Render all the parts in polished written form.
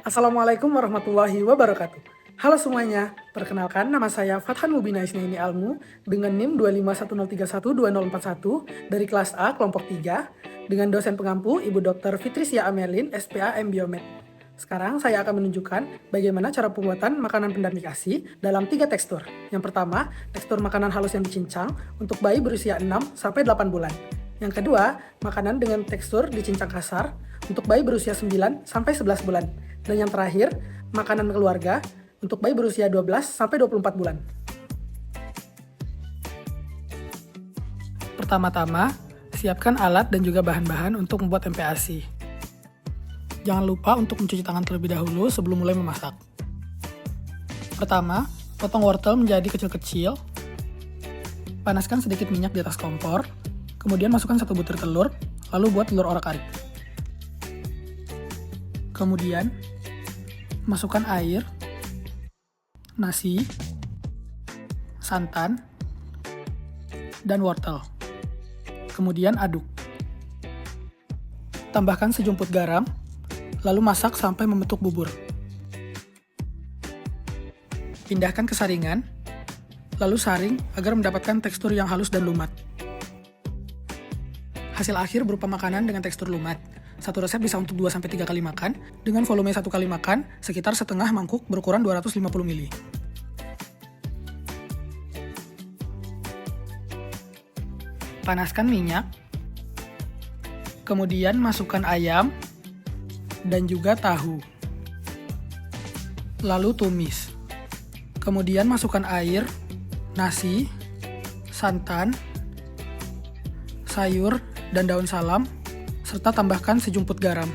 Assalamualaikum warahmatullahi wabarakatuh. Halo semuanya, perkenalkan nama saya Fathan Mubina Isnaini Almu dengan NIM 251031241 dari kelas A kelompok 3 dengan dosen pengampu Ibu Dr. Fitrisya Amelin, SPA M Biomed. Sekarang saya akan menunjukkan bagaimana cara pembuatan makanan pendamping ASI dalam 3 tekstur. Yang pertama, tekstur makanan halus yang dicincang untuk bayi berusia 6-8 bulan. Yang kedua, makanan dengan tekstur dicincang kasar untuk bayi berusia 9-11 bulan. Dan yang terakhir, makanan keluarga untuk bayi berusia 12-24 bulan. Pertama-tama, siapkan alat dan juga bahan-bahan untuk membuat tempe ASI. Jangan lupa untuk mencuci tangan terlebih dahulu sebelum mulai memasak. Pertama, potong wortel menjadi kecil-kecil. Panaskan sedikit minyak di atas kompor. Kemudian masukkan 1 butir telur, lalu buat telur orak-arik. Kemudian, masukkan air, nasi, santan, dan wortel. Kemudian aduk. Tambahkan sejumput garam, lalu masak sampai membentuk bubur. Pindahkan ke saringan, lalu saring agar mendapatkan tekstur yang halus dan lumat. Hasil akhir berupa makanan dengan tekstur lumat. Satu resep bisa untuk 2-3 kali makan, dengan volume 1 kali makan sekitar setengah mangkuk berukuran 250 ml. Panaskan minyak, kemudian masukkan ayam dan juga tahu. Lalu tumis. Kemudian masukkan air, nasi, santan, sayur, dan daun salam, serta tambahkan sejumput garam.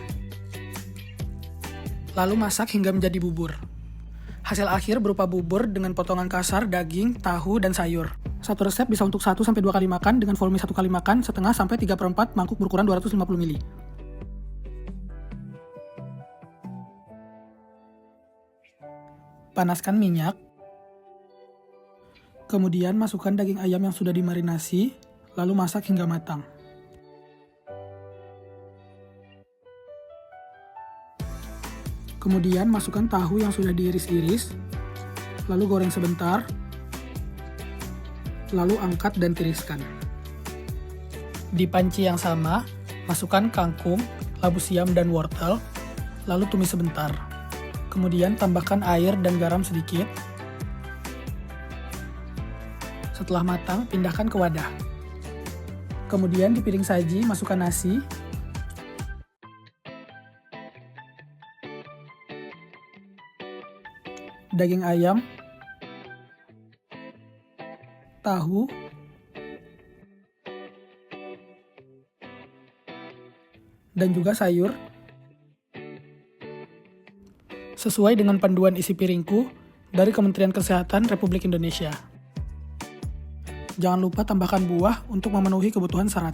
Lalu masak hingga menjadi bubur. Hasil akhir berupa bubur dengan potongan kasar daging, tahu, dan sayur. Satu resep bisa untuk 1-2 kali makan dengan volume 1 kali makan setengah sampai 3/4 mangkuk berukuran 250 ml. Panaskan minyak. Kemudian masukkan daging ayam yang sudah dimarinasi, lalu masak hingga matang. Kemudian masukkan tahu yang sudah diiris-iris, lalu goreng sebentar, lalu angkat dan tiriskan. Di panci yang sama, masukkan kangkung, labu siam, dan wortel, lalu tumis sebentar. Kemudian tambahkan air dan garam sedikit. Setelah matang, pindahkan ke wadah. Kemudian di piring saji, masukkan nasi, daging ayam, tahu, dan juga sayur, sesuai dengan panduan isi piringku dari Kementerian Kesehatan Republik Indonesia. Jangan lupa tambahkan buah untuk memenuhi kebutuhan serat.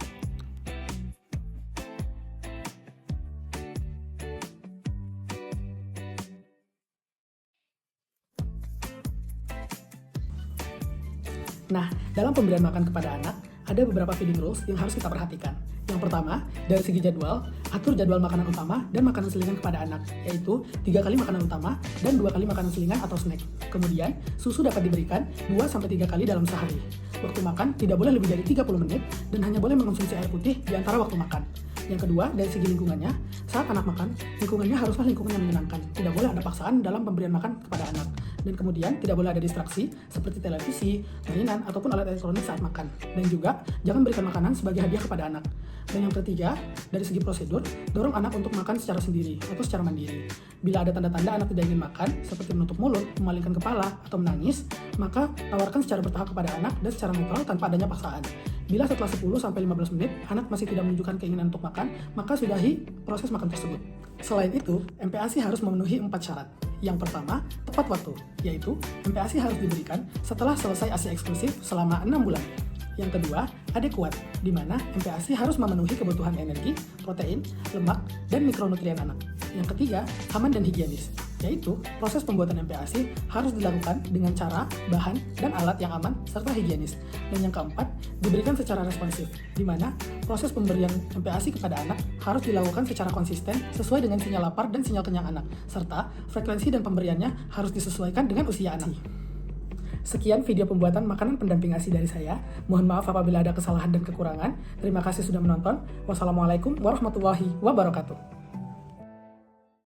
Nah, dalam pemberian makan kepada anak, ada beberapa feeding rules yang harus kita perhatikan. Yang pertama, dari segi jadwal, atur jadwal makanan utama dan makanan selingan kepada anak, yaitu 3 kali makanan utama dan 2 kali makanan selingan atau snack. Kemudian, susu dapat diberikan 2-3 kali dalam sehari. Waktu makan tidak boleh lebih dari 30 menit dan hanya boleh mengkonsumsi air putih di antara waktu makan. Yang kedua, dari segi lingkungannya, saat anak makan, lingkungannya haruslah lingkungan yang menyenangkan. Tidak boleh ada paksaan dalam pemberian makan kepada anak. Dan kemudian tidak boleh ada distraksi seperti televisi, mainan, ataupun alat elektronik saat makan. Dan juga jangan berikan makanan sebagai hadiah kepada anak. Dan yang ketiga, dari segi prosedur, dorong anak untuk makan secara sendiri atau secara mandiri. Bila ada tanda-tanda anak tidak ingin makan, seperti menutup mulut, memalingkan kepala, atau menangis, maka tawarkan secara bertahap kepada anak dan secara netral tanpa adanya paksaan. Bila setelah 10-15 menit, anak masih tidak menunjukkan keinginan untuk makan, maka sudahi proses makan tersebut. Selain itu, MPASI harus memenuhi 4 syarat. Yang pertama, tepat waktu, yaitu MPASI harus diberikan setelah selesai ASI eksklusif selama 6 bulan. Yang kedua, adekuat, di mana MPASI harus memenuhi kebutuhan energi, protein, lemak, dan mikronutrien anak. Yang ketiga, aman dan higienis. yaitu proses pembuatan MPASI harus dilakukan dengan cara, bahan, dan alat yang aman serta higienis. Dan yang keempat, diberikan secara responsif, di mana proses pemberian MPASI kepada anak harus dilakukan secara konsisten sesuai dengan sinyal lapar dan sinyal kenyang anak, serta frekuensi dan pemberiannya harus disesuaikan dengan usia anak. Sekian video pembuatan makanan pendamping ASI dari saya. Mohon maaf apabila ada kesalahan dan kekurangan. Terima kasih sudah menonton. Wassalamualaikum warahmatullahi wabarakatuh.